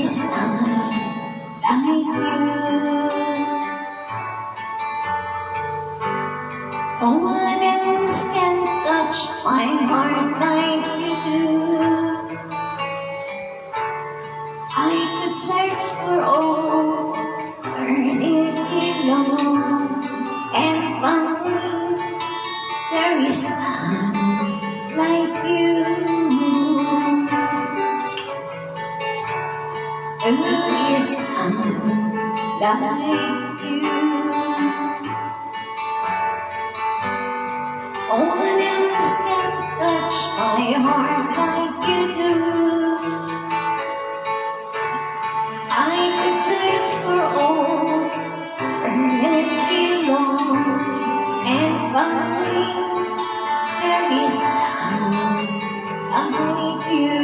is none like you. No one else can touch my heart like you do. I could search for all eternity long and find there is none like you. There is none like you. No one else can touch my heart like you do. I could search for all eternity long and find there is none like you.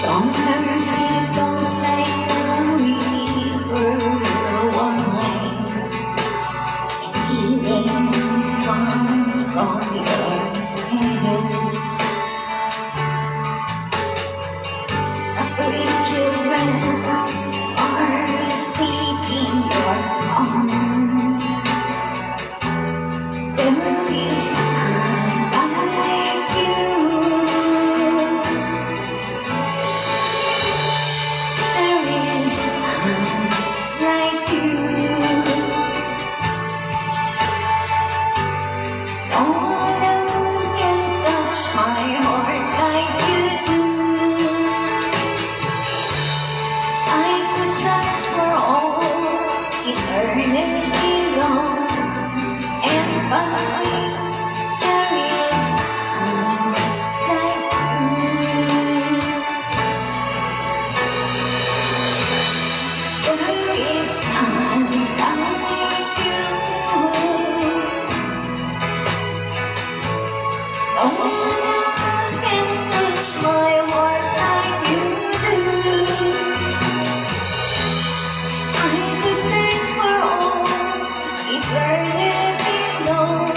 Long mercy flows like a river wide, and healing comes from your hands. Suffering children are seeking your arms. There is none like you. Like you, no one else can touch my heart like you do. I could search for all eternity long and find there is none like you. There is none like you. No one else can touch my heart like you do. I could search for all eternity long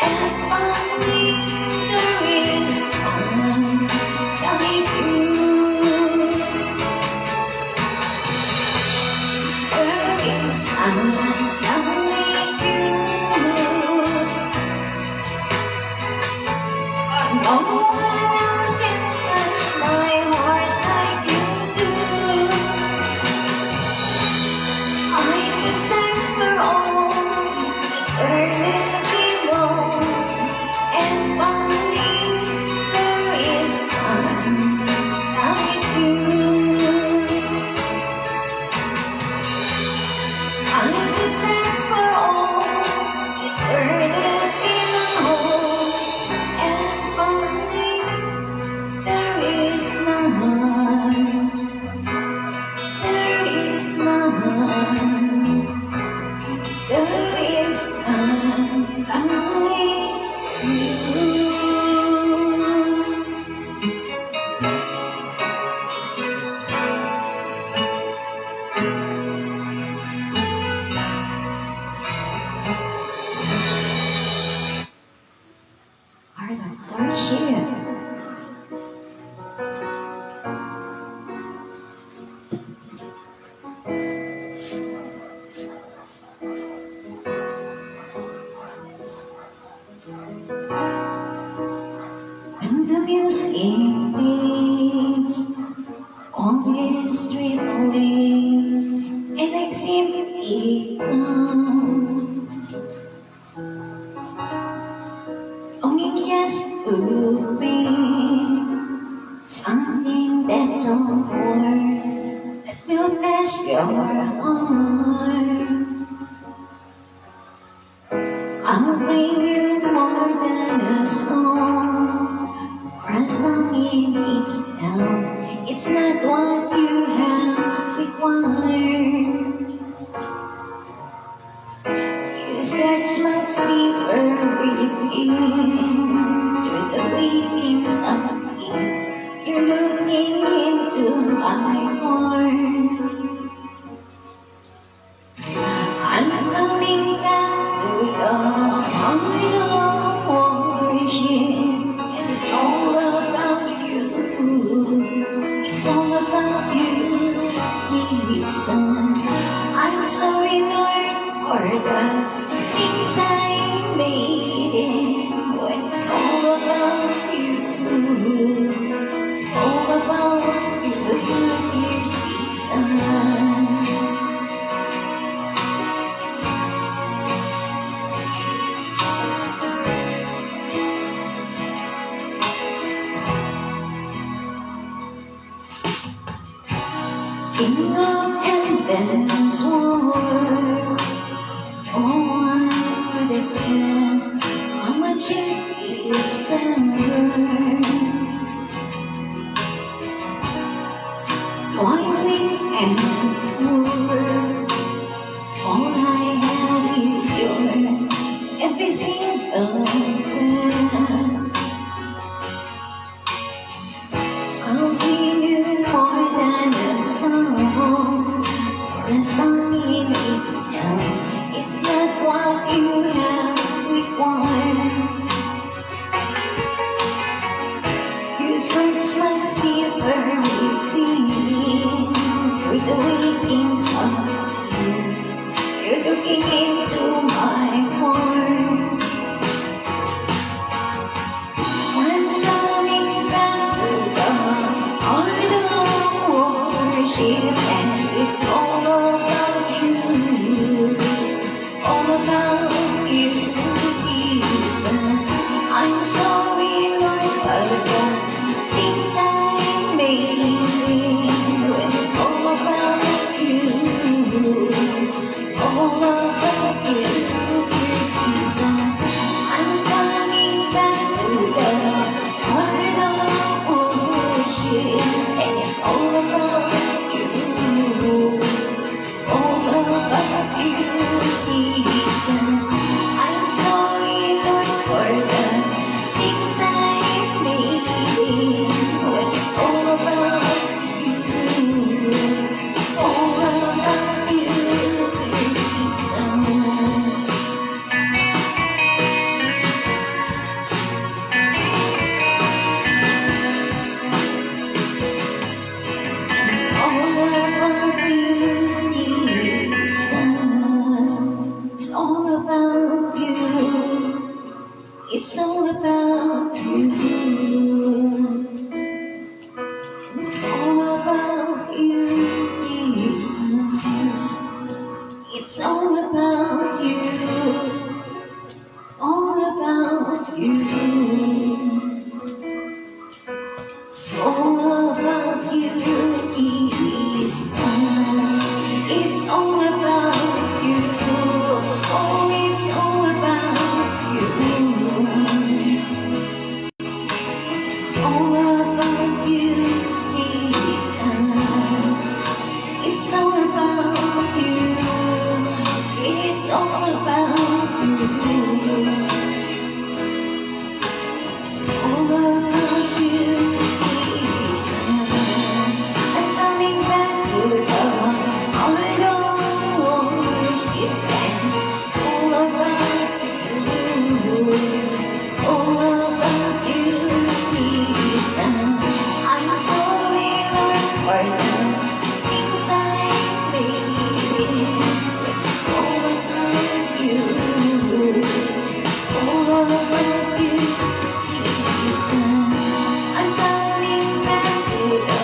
and find there is none like you. There is none like you. No one else can touch my heart like you do. I could search for all eternity long and find there is none like you. I could search for all eternity long and find there is none. There is none. There is none like you. Share. When the music fades, all is stripped away, and I simply come, longing just to be something that's on board that will bless your heart. I'll bring you more than a song, or a song in itself. It's not what you have required. You search much deeper within, through the weavings of me. You're looking into my heart. I'm lonely. reasons. I'm sorry, Lord, for the things I made it when it's all about you. All about you, Jesus. King of heaven's world, oh, one would express how much you deserve. Boiling and poor, all I have is yours, every single breath. I'll give you more than a song, or a song in itself. It's not what you have required. You search much deeper within, through the wakings of you. You're looking into my heart. I'm coming back to the heart of worship, and it's all about you, all about you, Jesus. I'm sorry, Lord, for the things I made when it's all about you, all about you, Jesus. I'm coming back to the heart of worship, and it's all about you, all about you, Jesus. I'm sorry, Lord, for the things I made when it's all about you, all about you, Jesus. It's all about you, Jesus. It's all about you. It's all about you. It's all about you, Jesus. It's all about you. All about you. All about you, Jesus. It's all about you. Oh, it's all about you. It's all about you, Jesus. It's all about you. It's all about you. It's all about you, Jesus. I'm coming back to the heart of worship, and it's all about you. It's all about you, Jesus. I'm sorry, Lord, for the things I made. It's all about you. All about you, Jesus. I'm coming back to the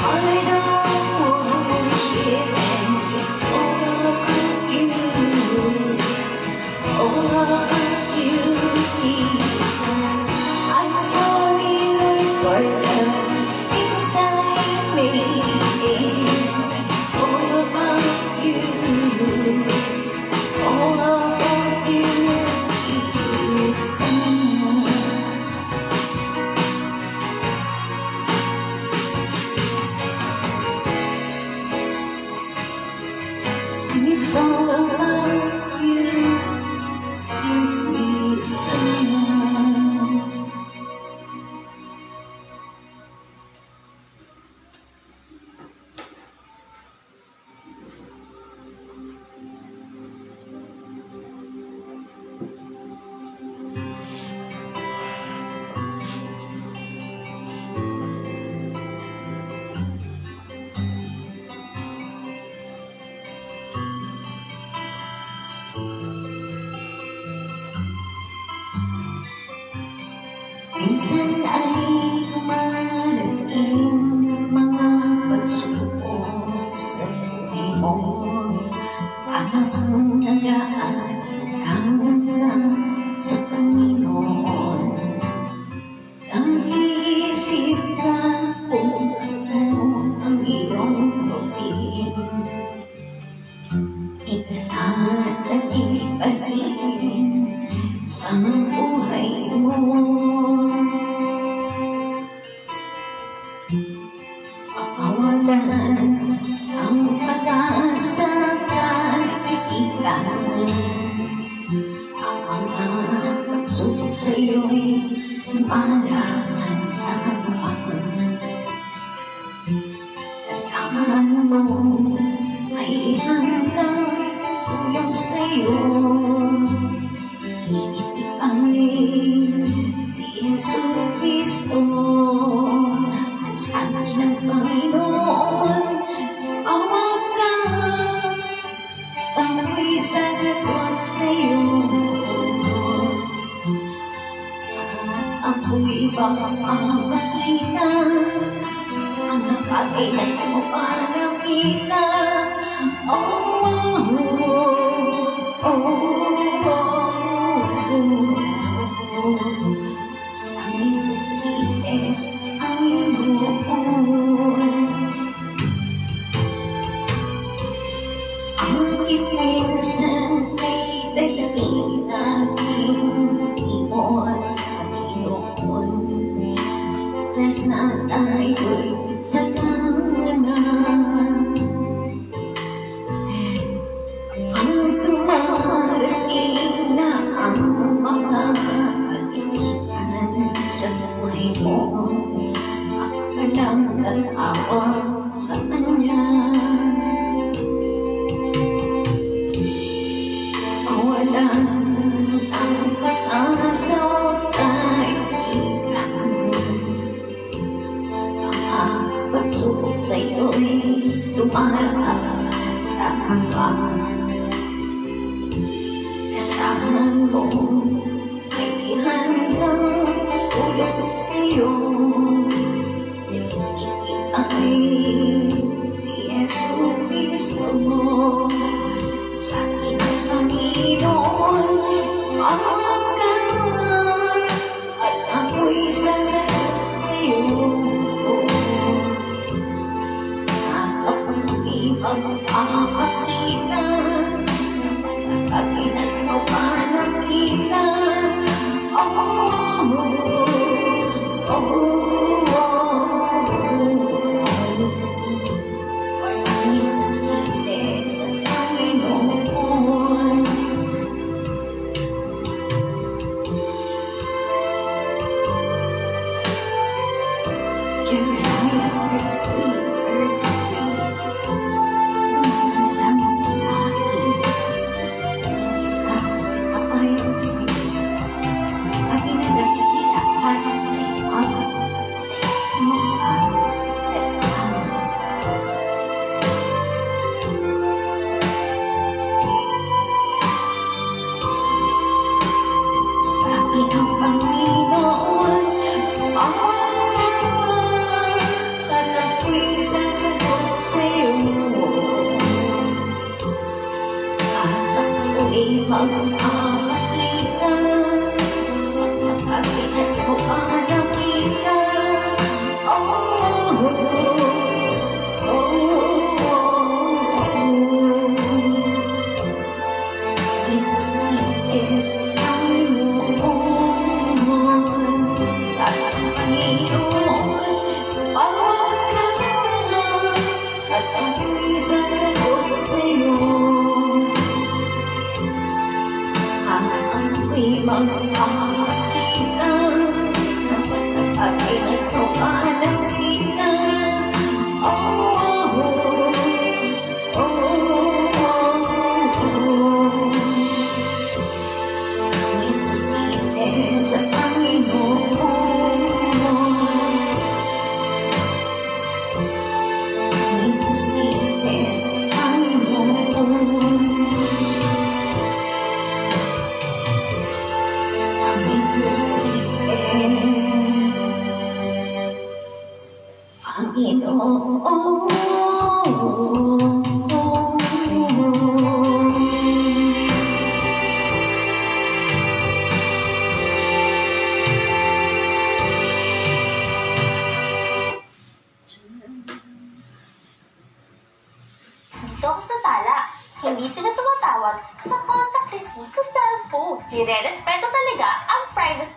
heart of worship, and it's all about you, all about you, Jesus. I'm sorry, Lord, for the things I made. All about you, all about you, Jesus. It's all about you, Jesus. Minsan ay dumarating mga pagsubok sa buhay mo. Parang nag-aatang lang sa Panginoon. Nag-iisip ka kung ano ang iyong gawin. Ikat at ipatin sa buhay mo. Pakawalan ang pag-asa kahit ikaw. Ang mga pagsubok sa'yo'y malaman. Kasama mo ay hanggang tulong sa'yo. Iitipay si Yesu Cristo at sabi ng Panginoon, awag ka, ako'y sasagot sa'yo. Ako'y papapakita ang napagilan mo para nakita. Ang iyong sweetness ang iyong ang iminsan ay dalangin natin timot sa Panginoon. Oras na tayo'y sa kanan. Ang dumarating na ang mga pag-initan sa buhay mo. Ako na lang tatawag sa Kanya. Mawalan ang pag-asa kahit ikaw. Mga pagsubok sa'yo'y dumarang hanggang kasama mo ay hanggang tulong sa'yo. Iitay si Yesu Cristo mo sa iyong Panginoon. Awag ka at ako'y sasagot sa'yo. At ako'y magpapakita pagkakilan mo pa nakita. Ang iyong sweetness sa Panginoon. Your fire burns me. Alam mo sa akin, kapayang sa'yo. Lagi na nakikita ka ng mga mukha at sa iyong Panginoon. Awag ka at ako'y sasagot sa'yo. At ako'y magpapakita pagkakilan mo pa nakita. Iyong sweetness ang Panginoon. Sa Panginoon, awag ka at ako'y sasagot sa'yo. pansamantala. Hindi sila tumatawag sa contact list mo sa cellphone. Nire-respeto talaga ang privacy.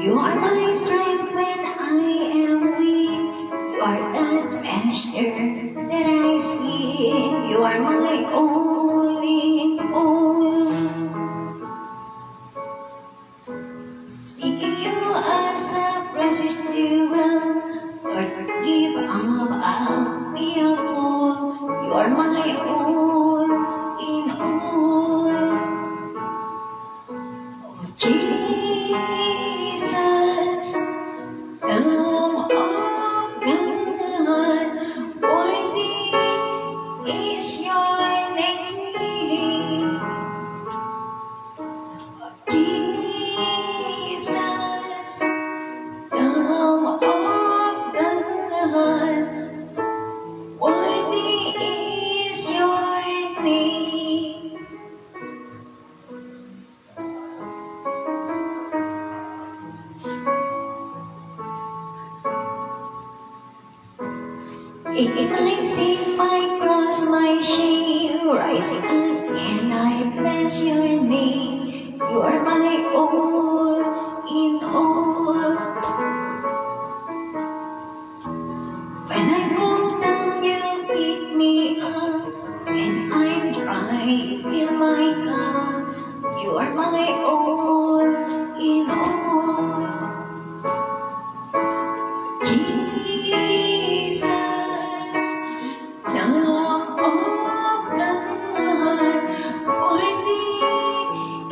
You are my strength when I am weak. You are that treasure that I see. You are my all in all. Seeking you as a precious jewel. Lord, give up, I'll be your all. You are my all in all. Oh, Jesus, Lamb of God, worthy is your name. Oh, Jesus, Lamb of God, worthy is your name. If I see my cross, my shame, rising again, I bless your name. You are my all in all. When I fall down, you pick me up. When I'm dry, you fill my cup. You are my all in all. Jesus, Lamb of God, worthy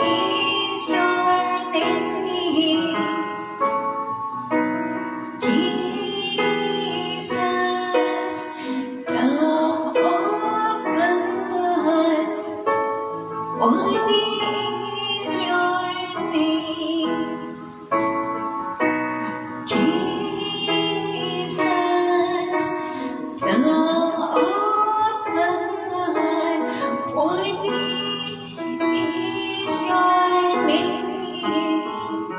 is your name. Jesus, Lamb of God, worthy is your name. Jesus, Lamb of God, worthy is your name.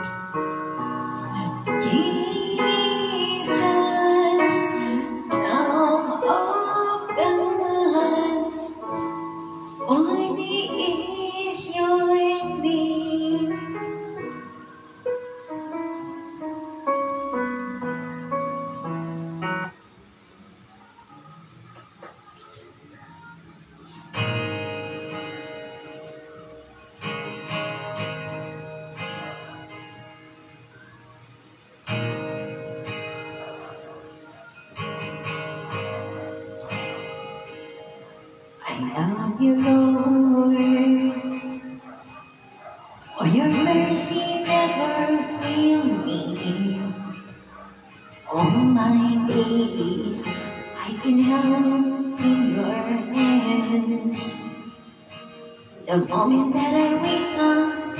Jesus, Lamb of God, worthy is your name. I love you, Lord, for your mercy never failed me. All my days I've been held in your hands. The moment that I wake up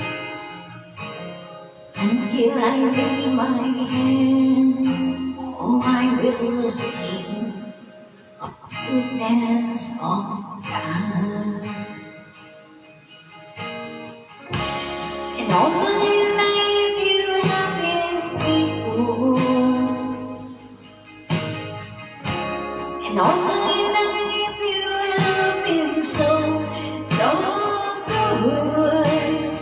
until I lay my head, oh, I will sing of the goodness of God. And all my life you have been faithful. And all my life you have been so good.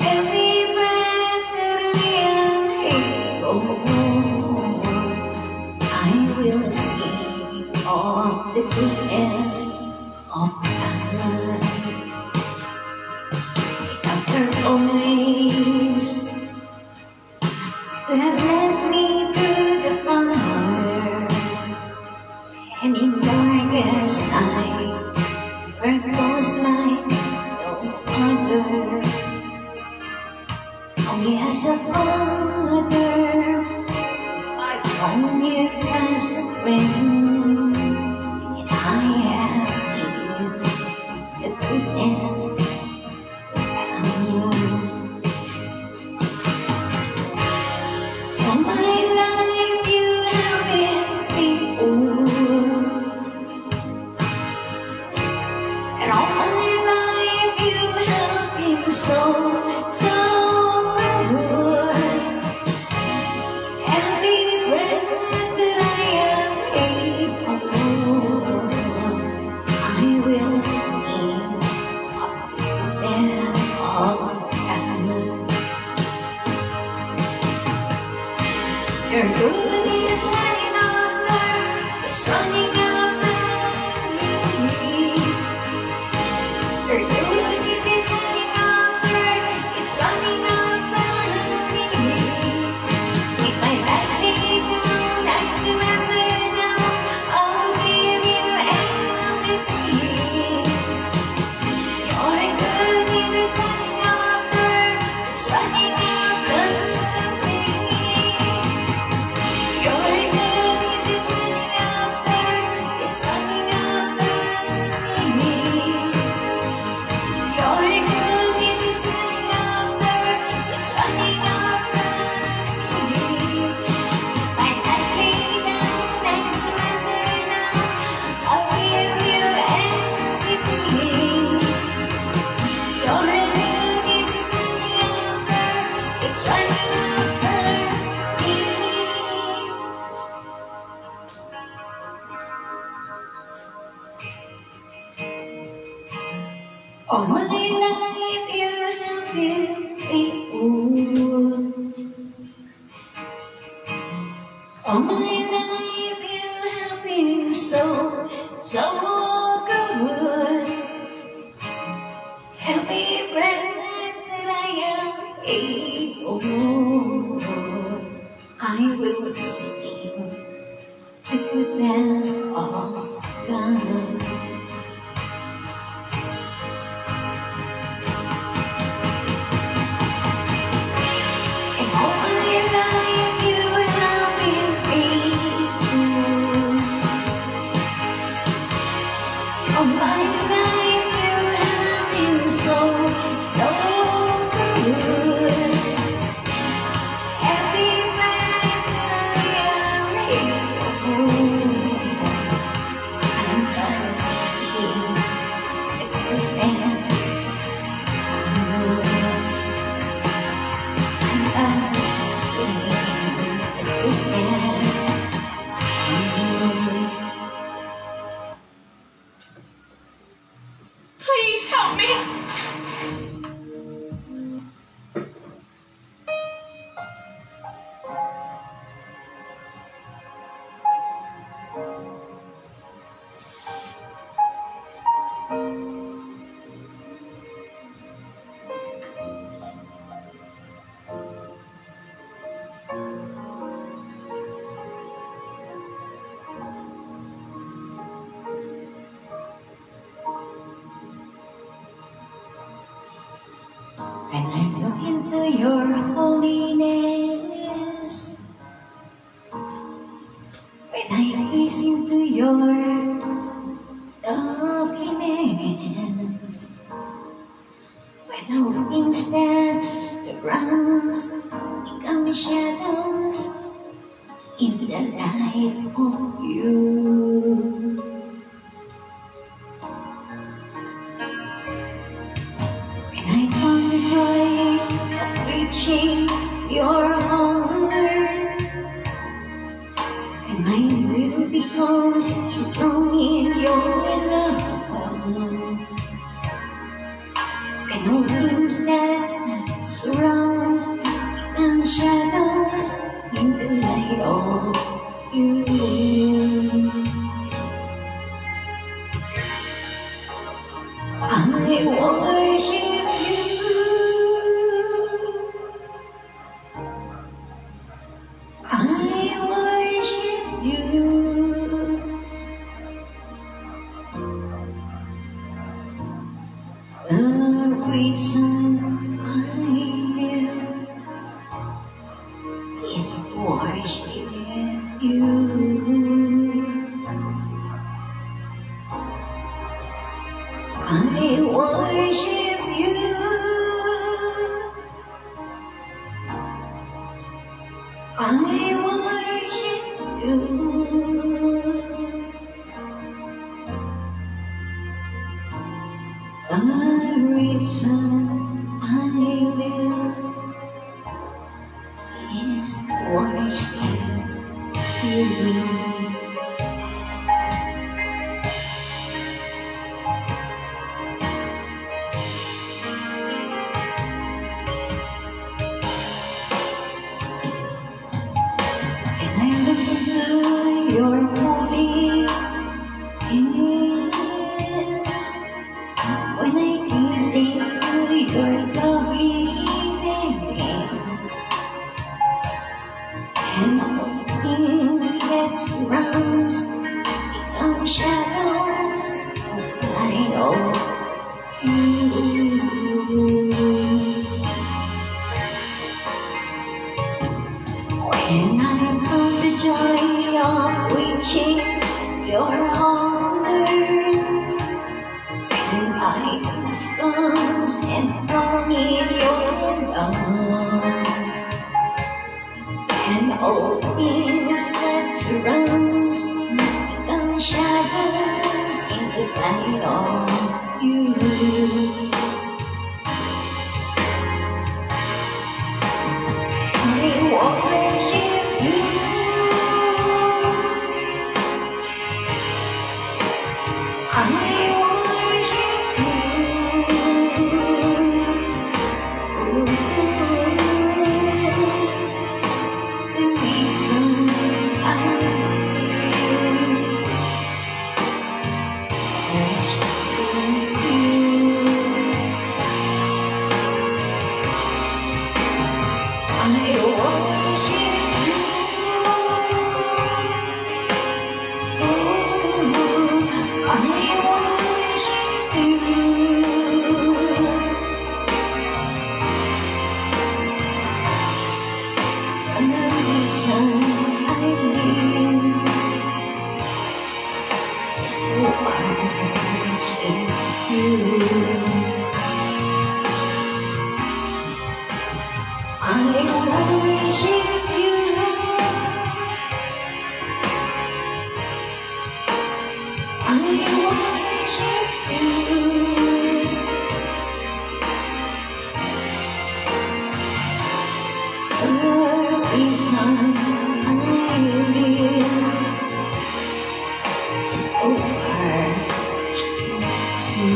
Every breath that I am able, I will sing of the goodness of God. After always that have led me through the fire, and in darkest night, where close like no other. Only as a father, I know you as a friend, and I have lived the goodness of you. All my life you have been faithful. All my life you have been faithful. All my life you have been so, so good. Every breath that I am able, I will sing the goodness of God. And all my life you have been faithful. All my life you have been so, so good. Every breath that I am able, I'm gonna sing the goodness of God. I'm gonna sing the goodness of God. Please help me. When I look into your holiness, when I listen to your loveliness, when all things that surrounds become shadows in the light of you. When I found the joy of reaching your honor, and my will becomes strong in your love, when all things that surround become shadows in the light of you. I worship you. I worship you. The reason I live is to worship you. I worship you. I worship you. The reason I live is to worship you. And I look into your holiness, when I gaze into your loveliness, and all things that surrounds become shadows in the light of you. When I found the joy of reaching your honor, and I lift arms and thrown in your love, and all things that surrounds become shadows in the light of you. I worship you. I worship you. worship you. I worship you. Oh, I worship you. The reason I live is to worship you. I worship you. I worship you. The reason I live is to worship you.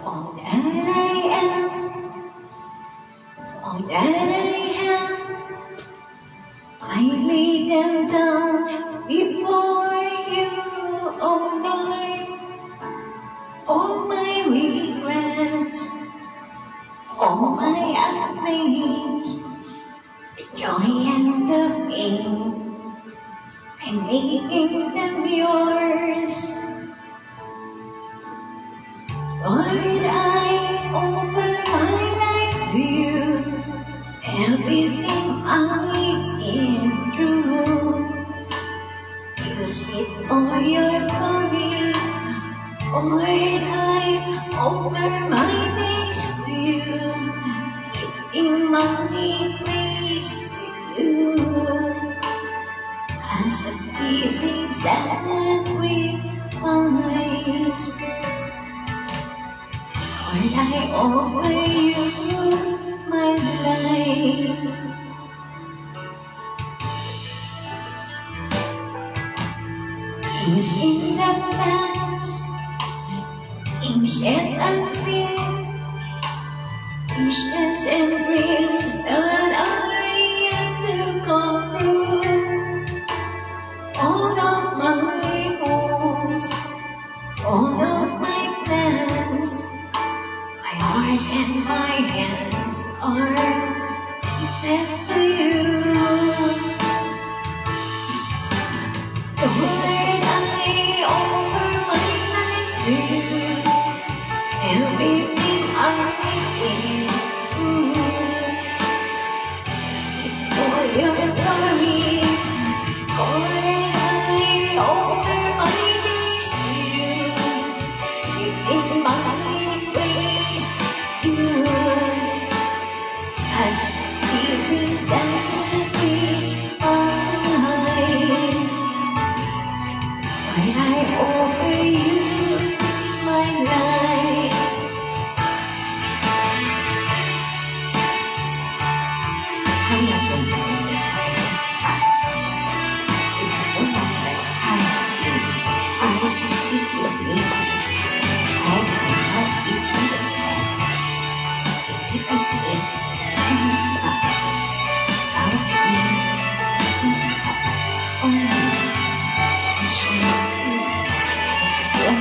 All that I am, all that I have, I lay them down before you, oh Lord. All my regrets, all my things, the joy and the pain, I'm making them yours. Lord, I offer my life to you, everything I've been through. Use it for your glory. Lord, I offer my days to you, giving my praise to you as a pleasing sacrifice. Lord, I offer you my life. Things in the past, things yet unseen, visions and dreams that are yet to come true. All of my hopes, all of my plans, my heart and my hands are left to you. Lord, I offer my life to you, everything I've been through. For your glory, Lord, I offer my days to you, giving my praise to you as pleasing sacrifice. Lord, I offer you my life. I'm not going to use the eyes. It's one of the eyes is your name. I cannot be in the past. If I did, see I'll see this up on you. I shall be still.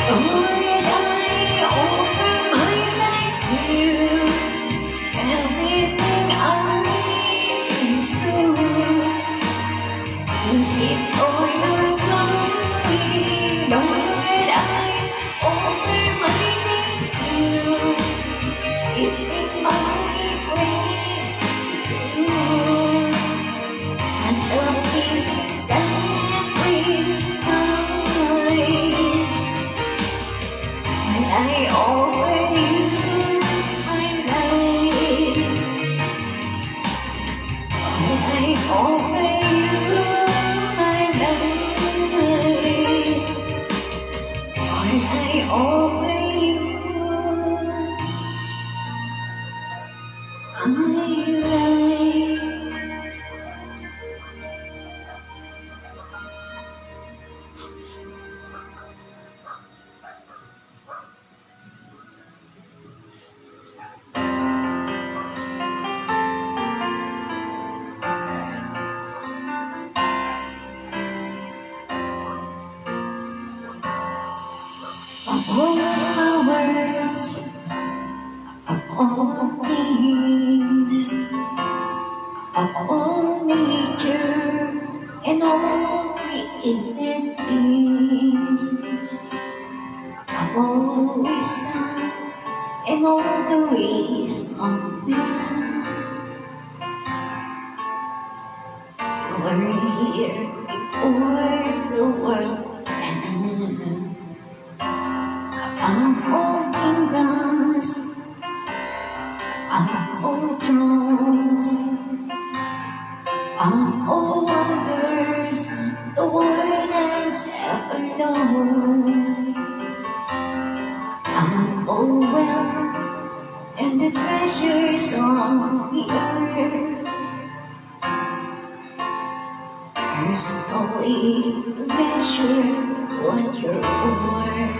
Lord, I offer my life to you, everything I've been through. Use it for your glory, Lord. I over you. I lie. Of all flowers, of all things, of all nature and all created things, of all wisdom and all the ways of man. You were here before the world began. Of all kingdoms, of all thrones, of all wonders the world has ever known, of all wealth and the treasures on the earth. There's no way to measure what you're worth.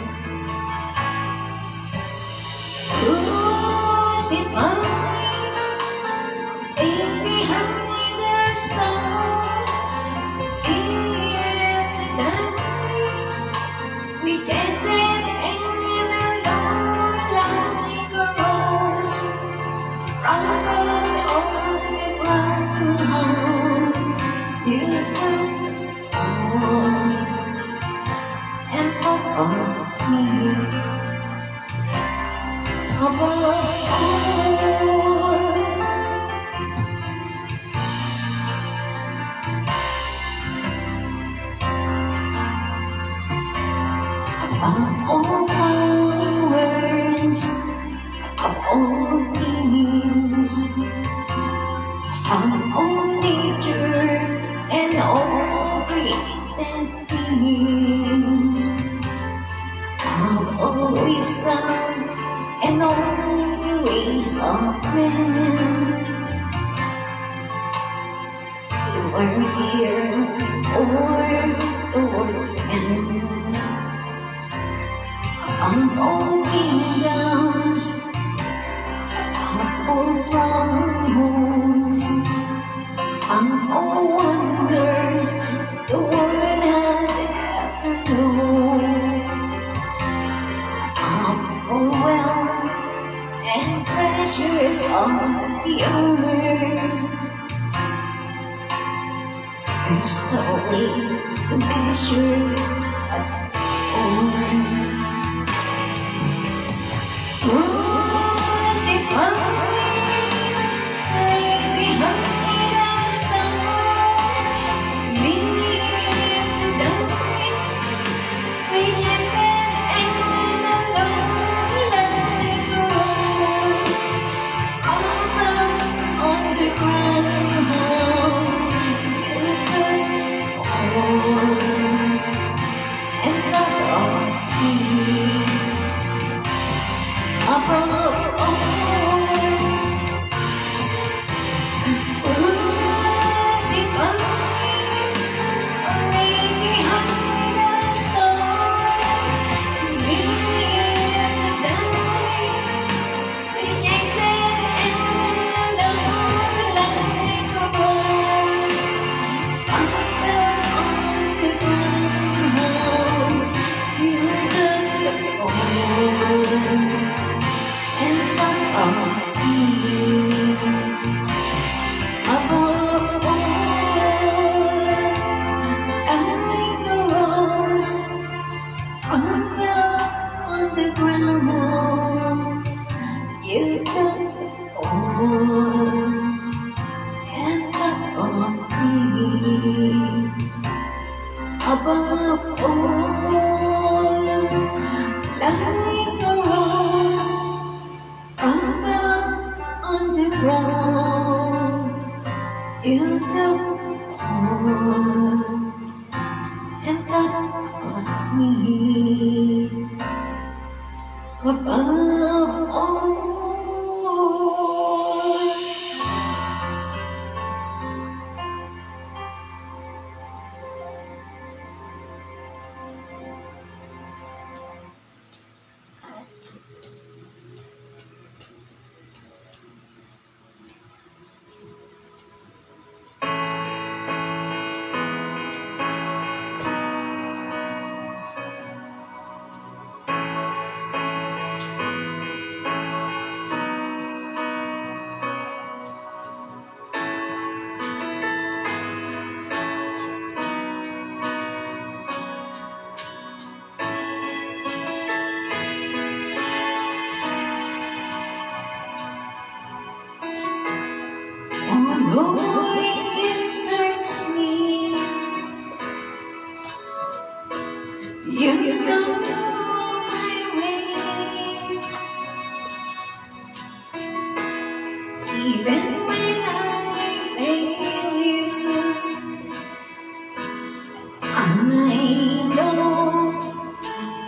Crucified, baby, behind the stone, here to die, rejected and alone like a rose, crumbled on the ground. You took all and thought of me. Above all, powers, of all things, of all nature and all created things, of all wisdom and all the ways of man. You were here before the world began. Of all kingdoms, of all thrones, of all wonders the world has ever known, of all wealth and treasures on the earth. There's no way to measure what you crucified, lay behind the stone, live to die, rejected and alone like a rose, crumbled on the ground. You took all and thought of me. Above all, crucified, lay behind the stone, live to die, rejected and alone like a rose, crumbled on the ground. You took all and thought of me. Above all, like a rose, crumbled on the ground. You took all and thought of me. Above all, like a rose, crumbled on the ground. You took all and thought of me. don't know my way. Even when I fail you, I know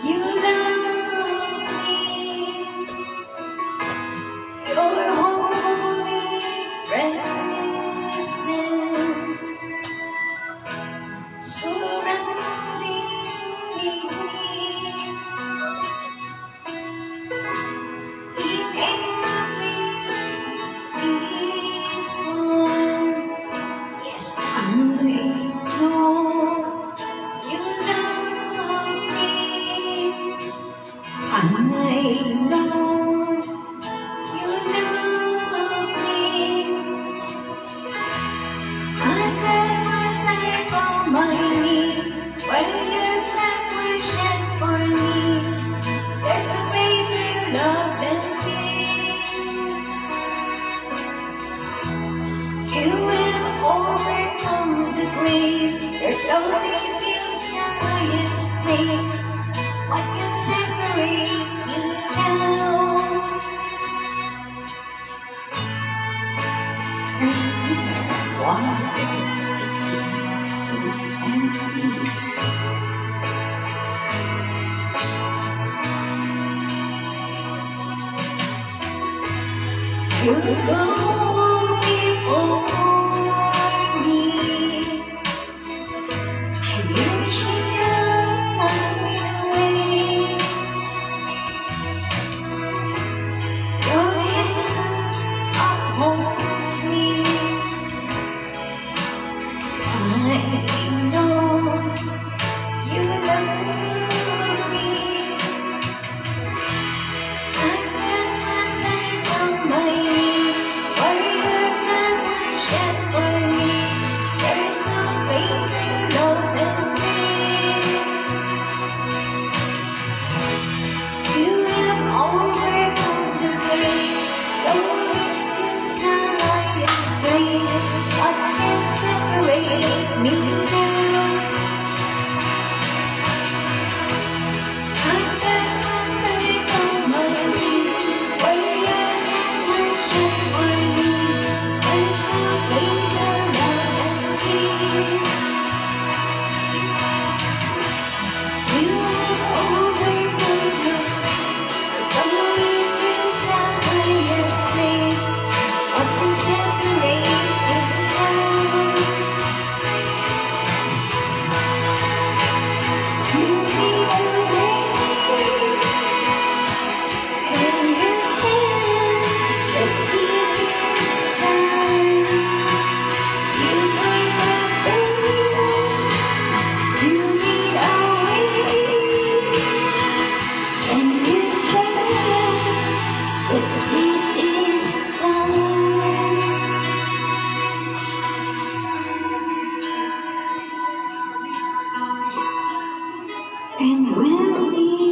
you love me. Your holy presence surrounding me in every season. Yes, I know you love me. I know you love me. I let my sight on my knee, where your blood was shed for me. There's a way through love and peace. You will overcome the grave. Your glory fills the highest place. What can separate me now? There's neither waters and me. You go before me. Can you shield my way? Your hands upholds me. I know you love me. I put my sight on my knee, where your blood was shed for me. There is no greater love than this. You have overcome the grave. Glory fills the highest place. What can separate me now? I put my sight on my knee, where your blood was shed for me. There is no greater love than this. You have overcome the glory fills the highest place. What can separate me now? You lead the way, and you said the deep is down. You bring the you lead our way, and you said the deep is down. And we'll be